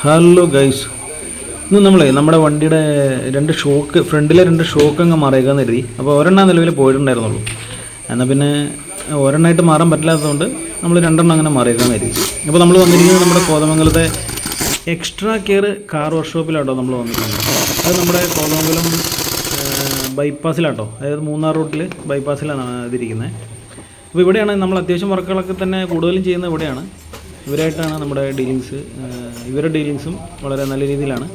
Hello guys, ഇന്ന് നമ്മുടെ വണ്ടിയുടെ ഫ്രണ്ടിലെ രണ്ട് ഷോക്ക് അങ്ങ് മറിയിക്കാൻ കരുതി. അപ്പോൾ ഒരെണ്ണം നിലവിൽ പോയിട്ടുണ്ടായിരുന്നുള്ളൂ. എന്നാൽ പിന്നെ ഒരെണ്ണമായിട്ട് മാറാൻ പറ്റില്ലാത്തതുകൊണ്ട് നമ്മൾ രണ്ടെണ്ണം അങ്ങനെ മറിയിക്കാൻ കരുതി. അപ്പോൾ നമ്മൾ വന്നിരിക്കുന്നത് നമ്മുടെ കോതമംഗലത്തെ എക്സ്ട്രാ കെയർ കാർ വർക്ക്ഷോപ്പിലാട്ടോ നമ്മൾ വന്നിരിക്കുന്നത്. അത് നമ്മുടെ കോതമംഗലം ബൈപ്പാസിലാട്ടോ, അതായത് മൂന്നാർ റൂട്ടിൽ ബൈപ്പാസിലാണ് ഇതിരിക്കുന്നത്. അപ്പോൾ ഇവിടെയാണ് നമ്മൾ അത്യാവശ്യം വർക്കുകളൊക്കെ തന്നെ കൂടുതലും ചെയ്യുന്നത് ഇവിടെയാണ്. ഇവരായിട്ടാണ് നമ്മുടെ ഡീലിങ്സ്. ഇവരുടെ ഡീലിങ്സും വളരെ നല്ല രീതിയിലാണ്.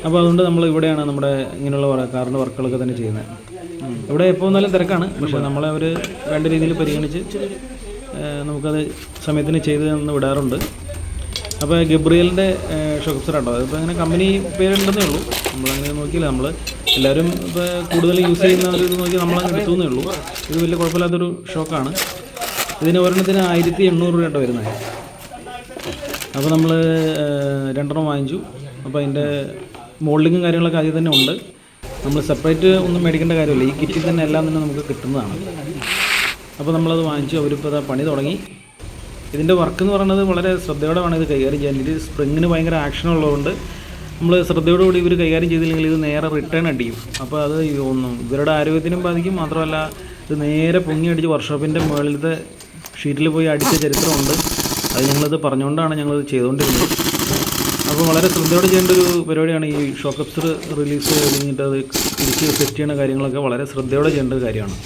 അപ്പോൾ അതുകൊണ്ട് നമ്മൾ ഇവിടെയാണ് നമ്മുടെ ഇങ്ങനെയുള്ള കാറിൻ്റെ വർക്കുകളൊക്കെ തന്നെ ചെയ്യുന്നത്. ഇവിടെ എപ്പോൾ വന്നാലും തിരക്കാണ്, പക്ഷേ നമ്മളെ അവർ വേണ്ട രീതിയിൽ പരിഗണിച്ച് നമുക്കത് സമയത്തിന് ചെയ്ത് തന്ന് വിടാറുണ്ട്. അപ്പോൾ ഗബ്രിയലിൻ്റെ ഷോക്സറാട്ടോ, അതിപ്പോൾ അങ്ങനെ കമ്പനി പേരുണ്ടെന്നേ ഉള്ളൂ. നമ്മളങ്ങനെ നോക്കിയില്ല. നമ്മൾ എല്ലാവരും ഇപ്പോൾ കൂടുതൽ യൂസ് ചെയ്യുന്ന ഒരു ഇത് നോക്കി നമ്മളങ്ങനെ എടുത്തുവെന്നേ ഉള്ളൂ. ഇത് വലിയ കുഴപ്പമില്ലാത്തൊരു ഷോക്കാണ്. ഇതിന് ഒരെണ്ണത്തിന് 1800 രൂപയായിട്ട് വരുന്നത്. അപ്പോൾ നമ്മൾ രണ്ടെണ്ണം വാങ്ങിച്ചു. അപ്പോൾ അതിൻ്റെ മോൾഡിങ്ങും കാര്യങ്ങളൊക്കെ അതിൽ തന്നെ ഉണ്ട്. നമ്മൾ സെപ്പറേറ്റ് ഒന്നും മേടിക്കേണ്ട കാര്യമില്ല, ഈ കിറ്റിൽ തന്നെ എല്ലാം തന്നെ നമുക്ക് കിട്ടുന്നതാണ്. അപ്പോൾ നമ്മളത് വാങ്ങിച്ചു. അവരിപ്പോൾ അത് പണി തുടങ്ങി. ഇതിൻ്റെ വർക്ക് എന്ന് പറയുന്നത് വളരെ ശ്രദ്ധയോടെ വേണം ഇത് കൈകാര്യം ചെയ്യാൻ. ഇത് സ്പ്രിങ്ങിന് ഭയങ്കര ആക്ഷൻ ഉള്ളതുകൊണ്ട് നമ്മൾ ശ്രദ്ധയോടുകൂടി ഇവർ കൈകാര്യം ചെയ്തില്ലെങ്കിൽ ഇത് നേരെ റിട്ടേൺ അടിക്കും. അപ്പോൾ അത് ഇവരുടെ ആരോഗ്യത്തിനും ബാധിക്കും. മാത്രമല്ല ഇത് നേരെ പൊങ്ങി അടിച്ച് വർക്ക്ഷോപ്പിൻ്റെ മുകളിലത്തെ ഷീറ്റിൽ പോയി അടിച്ച ചരിത്രമുണ്ട്. അത് ഞങ്ങളത് പറഞ്ഞുകൊണ്ടാണ് ഞങ്ങളത് ചെയ്തുകൊണ്ടിരുന്നത്. അപ്പോൾ വളരെ ശ്രദ്ധയോടെ ചെയ്യേണ്ട ഒരു പരിപാടിയാണ് ഈ ഷോക്ക് അബ്സർ റിലീസ് കഴിഞ്ഞിട്ട് അത് തിരിച്ച് സെറ്റ് ചെയ്യുന്ന കാര്യങ്ങളൊക്കെ വളരെ ശ്രദ്ധയോടെ ചെയ്യേണ്ട ഒരു കാര്യമാണ്.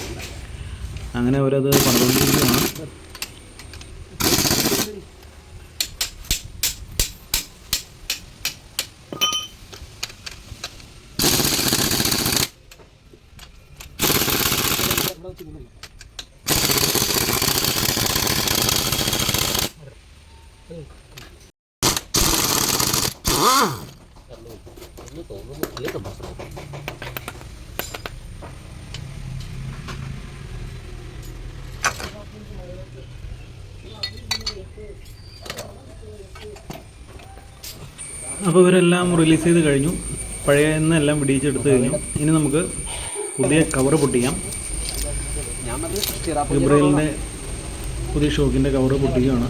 അങ്ങനെ അവരത് പണിതുകൊണ്ടിരിക്കുകയാണ്. അപ്പോൾ ഇവരെല്ലാം റിലീസ് ചെയ്ത് കഴിഞ്ഞു. പഴയ എന്നെല്ലാം പിടിച്ചെടുത്ത് കഴിഞ്ഞു. ഇനി നമുക്ക് പുതിയ കവറ് പൊട്ടിക്കാം. ഗബ്രിയലിൻ്റെ പുതിയ ഷോക്കിൻ്റെ കവറ് പൊട്ടിക്കുകയാണ്.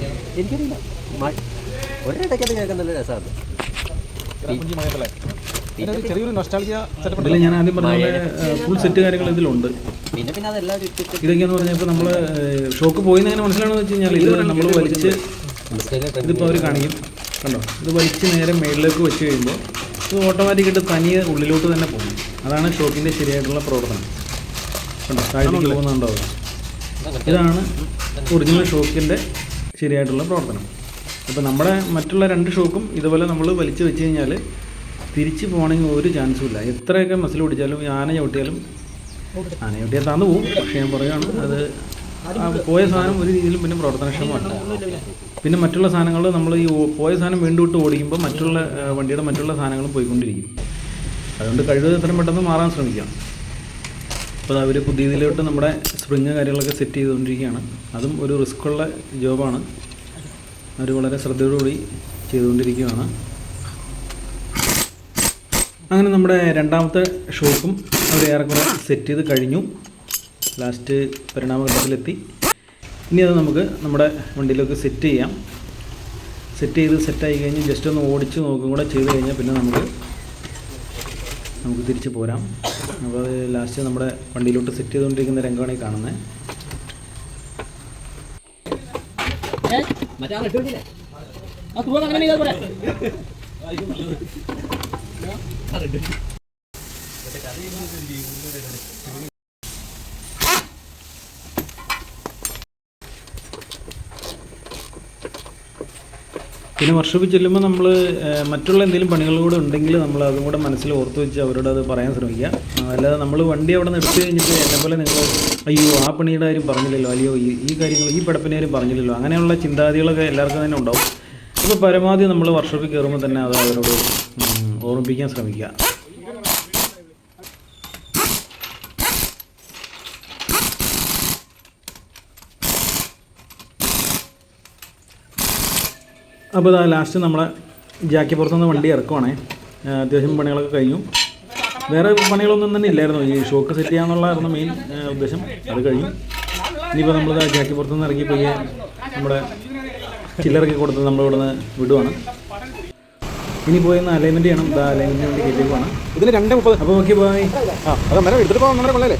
ഇതിൽ ഞാൻ ആദ്യം പറഞ്ഞ ഫുൾ സെറ്റ് കാര്യങ്ങൾ ഇതിലുണ്ട്. ഇതൊക്കെയെന്ന് പറഞ്ഞാൽ ഇപ്പോൾ നമ്മൾ ഷോക്ക് പോയി എങ്ങനെ മനസ്സിലാണെന്ന് വെച്ച് കഴിഞ്ഞാൽ ഇത് നമ്മൾ വലിച്ച് ഇതിപ്പോൾ അവർ കാണിക്കും, കണ്ടോ. ഇത് വലിച്ച് നേരെ മേളിലേക്ക് വെച്ച് കഴിയുമ്പോൾ ഇത് ഓട്ടോമാറ്റിക്കായിട്ട് തനിയെ ഉള്ളിലോട്ട് തന്നെ പോകും. അതാണ് ഷോക്കിൻ്റെ ശരിയായിട്ടുള്ള പ്രവർത്തനം. കണ്ടോ, താഴത്തേക്ക് പോകുന്നുണ്ടാവുക. ഇതാണ് ഒറിജിനൽ ഷോക്കിൻ്റെ ശരിയായിട്ടുള്ള പ്രവർത്തനം. അപ്പോൾ നമ്മുടെ മറ്റുള്ള രണ്ട് ഷോക്കും ഇതുപോലെ നമ്മൾ വലിച്ച് വെച്ച് കഴിഞ്ഞാൽ തിരിച്ച് പോകണമെങ്കിൽ ഒരു ചാൻസും ഇല്ല. എത്രയൊക്കെ മസിൽ പിടിച്ചാലും ആന ചവിട്ടിയാൽ താന്നു പോകും. പക്ഷേ ഞാൻ പറയുകയാണ്, അത് പോയ സാധനം ഒരു രീതിയിലും പിന്നെ പ്രവർത്തനക്ഷമമല്ല. പിന്നെ മറ്റുള്ള സാധനങ്ങൾ നമ്മൾ ഈ പോയ സാധനം വീണ്ടും ഇട്ട് ഓടിക്കുമ്പോൾ മറ്റുള്ള വണ്ടിയുടെ മറ്റുള്ള സാധനങ്ങളും പോയിക്കൊണ്ടിരിക്കും. അതുകൊണ്ട് കഴിവത് എത്രയും പെട്ടെന്ന് മാറാൻ ശ്രമിക്കാം. അപ്പോൾ അവർ പുതിയ ഇതിലോട്ട് നമ്മുടെ സ്പ്രിങ് കാര്യങ്ങളൊക്കെ സെറ്റ് ചെയ്തുകൊണ്ടിരിക്കുകയാണ്. അതും ഒരു റിസ്ക്കുള്ള ജോബാണ്. അവർ വളരെ ശ്രദ്ധയോടുകൂടി ചെയ്തുകൊണ്ടിരിക്കുകയാണ്. അങ്ങനെ നമ്മുടെ രണ്ടാമത്തെ ഷോക്കും അവർ ഏറെക്കുറെ സെറ്റ് ചെയ്ത് കഴിഞ്ഞു. ലാസ്റ്റ് പരിണാമഘട്ടത്തിലെത്തി. ഇനി അത് നമുക്ക് നമ്മുടെ വണ്ടിയിലേക്ക് സെറ്റ് ചെയ്യാം. സെറ്റായി കഴിഞ്ഞ് ജസ്റ്റ് ഒന്ന് ഓടിച്ച് നോക്കും കൂടെ ചെയ്ത് കഴിഞ്ഞാൽ പിന്നെ നമുക്ക് തിരിച്ച് പോരാം. അപ്പോൾ അത് ലാസ്റ്റ് നമ്മുടെ വണ്ടിയിലോട്ട് സെറ്റ് ചെയ്തുകൊണ്ടിരിക്കുന്ന രംഗമാണ് ഈ കാണുന്നത്. പിന്നെ വർക്ക്ഷോപ്പിൽ ചെല്ലുമ്പോൾ നമ്മൾ മറ്റുള്ള എന്തെങ്കിലും പണികളൂടെ ഉണ്ടെങ്കിൽ നമ്മൾ അതും കൂടെ മനസ്സിൽ ഓർത്ത് വെച്ച് അവരോട് അത് പറയാൻ ശ്രമിക്കുക. അല്ലാതെ നമ്മൾ വണ്ടി അവിടെ നിന്ന് എടുത്തു കഴിഞ്ഞിട്ട് എന്നെപ്പോലെ നിങ്ങൾ അയ്യോ ആ പണിയുടെ കാര്യം പറഞ്ഞില്ലല്ലോ, അയ്യോ ഈ കാര്യങ്ങൾ ഈ പടപ്പിൻ്റെ കാര്യം പറഞ്ഞില്ലല്ലോ, അങ്ങനെയുള്ള ചിന്താഗതികളൊക്കെ എല്ലാവർക്കും തന്നെ ഉണ്ടാവും. അപ്പോൾ പരമാവധി നമ്മൾ വർക്ക്ഷോപ്പിൽ കയറുമ്പോൾ തന്നെ അത് അവരോട് ഓർമ്മിപ്പിക്കാൻ ശ്രമിക്കുക. അപ്പോൾ ലാസ്റ്റ് നമ്മളെ ജാക്കി പുറത്തുനിന്ന് വണ്ടി ഇറക്കുവാണേ. അത്യാവശ്യം പണികളൊക്കെ കഴിഞ്ഞു. വേറെ പണികളൊന്നും തന്നെ ഇല്ലായിരുന്നു. ഈ ഷോക്ക് സെറ്റ് ചെയ്യാന്നുള്ളതായിരുന്നു മെയിൻ ഉദ്ദേശം. അത് കഴിഞ്ഞു. ഇനിയിപ്പോൾ നമ്മളിത് ജാക്കി പുറത്തുനിന്ന് ഇറങ്ങി പോയി നമ്മുടെ ചില്ലറൊക്കെ കൊടുത്ത് നമ്മളിവിടെ നിന്ന് വിടുവാണ്. ഇനി പോയി ഒന്ന് അലൈൻമെൻറ്റ് ചെയ്യണം. അലൈൻമെൻറ്റ് വേണ്ടി കയറ്റിലേക്ക് പോകണം. ഇതിന് 2:30. അപ്പോൾ ഓക്കെ പോയി. അത് അന്നേരം എടുത്തിട്ട് പോകാൻ ഒന്നര കൊള്ളല്ലേ.